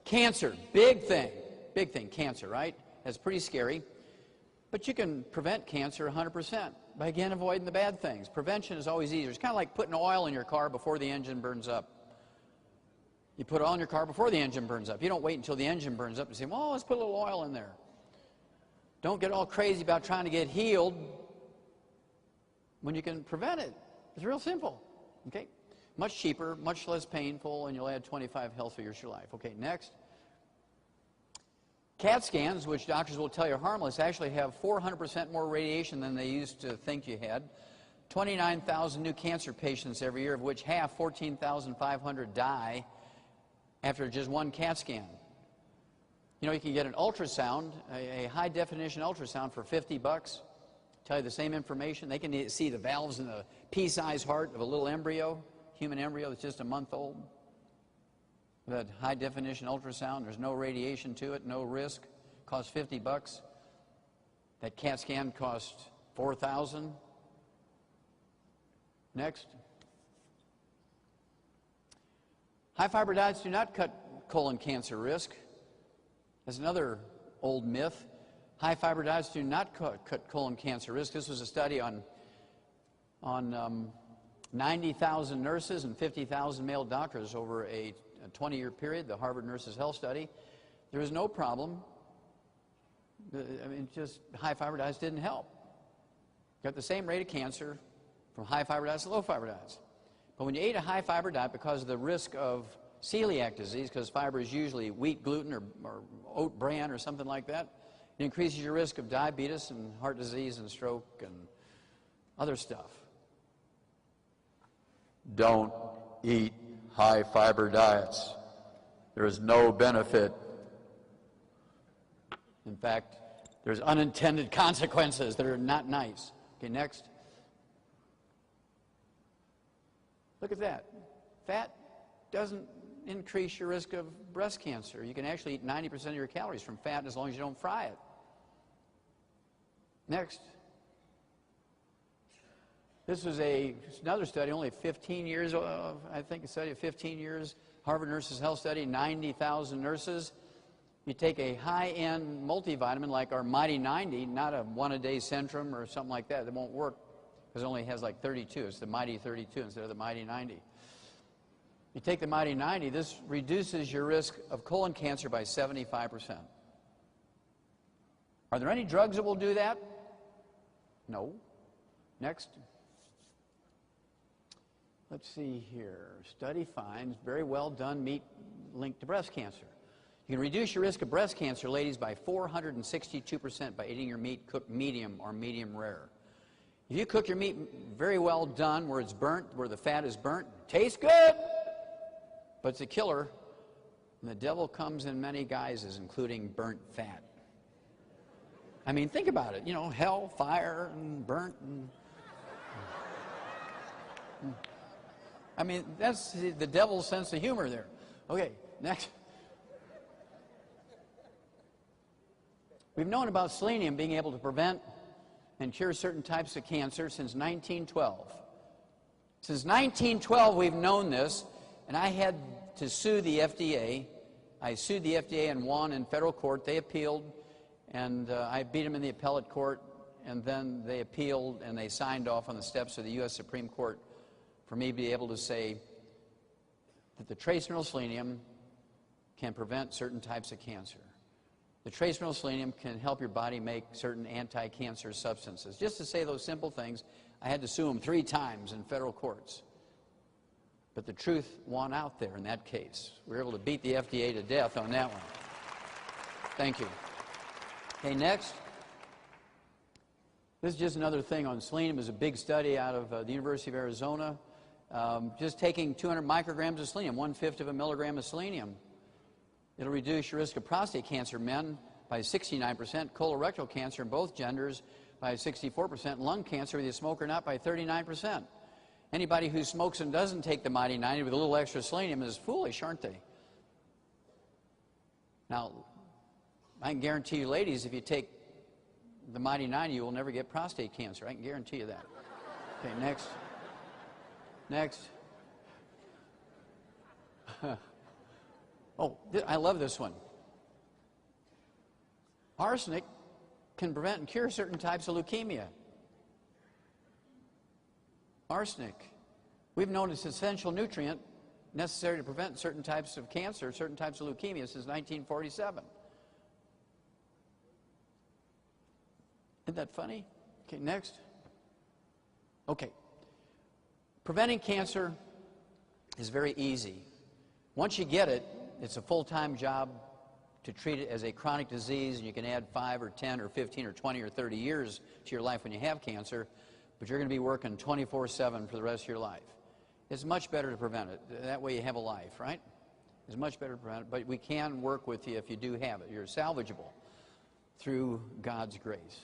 Cancer, big thing, cancer, right? That's pretty scary. But you can prevent cancer 100% by, again, avoiding the bad things. Prevention is always easier. It's kind of like putting oil in your car before the engine burns up. You put oil in your car before the engine burns up. You don't wait until the engine burns up and say, well, let's put a little oil in there. Don't get all crazy about trying to get healed when you can prevent it. It's real simple, okay? Much cheaper, much less painful, and you'll add 25 healthy years to your life. Okay, next. CAT scans, which doctors will tell you are harmless, actually have 400% more radiation than they used to think you had. 29,000 new cancer patients every year, of which half, 14,500, die after just one CAT scan. You know, you can get an ultrasound, a high-definition ultrasound for $50. Tell you the same information. They can see the valves in the pea-sized heart of a little embryo, human embryo that's just a month old. That high-definition ultrasound, there's no radiation to it, no risk, costs $50. That CAT scan costs $4,000. Next. High-fiber diets do not cut colon cancer risk. That's another old myth. High-fiber diets do not cut colon cancer risk. This was a study on 90,000 nurses and 50,000 male doctors over a 20-year period, the Harvard Nurses Health Study. There was no problem. I mean, just high-fiber diets didn't help. Got the same rate of cancer from high-fiber diets to low-fiber diets. But when you ate a high-fiber diet, because of the risk of celiac disease, because fiber is usually wheat gluten or oat bran or something like that, it increases your risk of diabetes and heart disease and stroke and other stuff. Don't eat high-fiber diets. There is no benefit. In fact, there's unintended consequences that are not nice. Okay, next. Look at that. Fat doesn't increase your risk of breast cancer. You can actually eat 90% of your calories from fat as long as you don't fry it. Next. This was another study, only 15 years, I think a study of 15 years, Harvard Nurses Health Study, 90,000 nurses. You take a high-end multivitamin like our Mighty 90, not a one-a-day Centrum or something like that. It won't work because it only has like 32. It's the Mighty 32 instead of the Mighty 90. You take the Mighty 90, this reduces your risk of colon cancer by 75%. Are there any drugs that will do that? No. Next. Let's see here. Study finds very well done meat linked to breast cancer. You can reduce your risk of breast cancer, ladies, by 462% by eating your meat cooked medium or medium rare. If you cook your meat very well done, where it's burnt, where the fat is burnt, tastes good, but it's a killer. And the devil comes in many guises, including burnt fat. I mean, think about it. You know, hell, fire, and burnt. I mean, that's the devil's sense of humor there. Okay, next. We've known about selenium being able to prevent and cure certain types of cancer since 1912. Since 1912, we've known this, and I had to sue the FDA. I sued the FDA and won in federal court. They appealed, and I beat them in the appellate court, and then they appealed, and they signed off on the steps of the U.S. Supreme Court for me to be able to say that the trace mineral selenium can prevent certain types of cancer. The trace mineral selenium can help your body make certain anti-cancer substances. Just to say those simple things, I had to sue them 3 times in federal courts. But the truth won out there in that case. We were able to beat the FDA to death on that one. Thank you. Okay, next. This is just another thing on selenium. It was a big study out of the University of Arizona. Just taking 200 micrograms of selenium, 1/5 of a milligram of selenium. It'll reduce your risk of prostate cancer, men, by 69%, colorectal cancer in both genders by 64%, lung cancer, whether you smoke or not, by 39%. Anybody who smokes and doesn't take the Mighty 90 with a little extra selenium is foolish, aren't they? Now, I can guarantee you, ladies, if you take the Mighty 90, you will never get prostate cancer. I can guarantee you that. Okay, next. Next. Oh, I love this one. Arsenic can prevent and cure certain types of leukemia. Arsenic. We've known it's an essential nutrient necessary to prevent certain types of cancer, certain types of leukemia since 1947. Isn't that funny? Okay, next. Okay. Preventing cancer is very easy. Once you get it, it's a full-time job to treat it as a chronic disease, and you can add 5 or 10 or 15 or 20 or 30 years to your life when you have cancer, but you're going to be working 24/7 for the rest of your life. It's much better to prevent it. That way you have a life, right? It's much better to prevent it, but we can work with you if you do have it. You're salvageable through God's grace.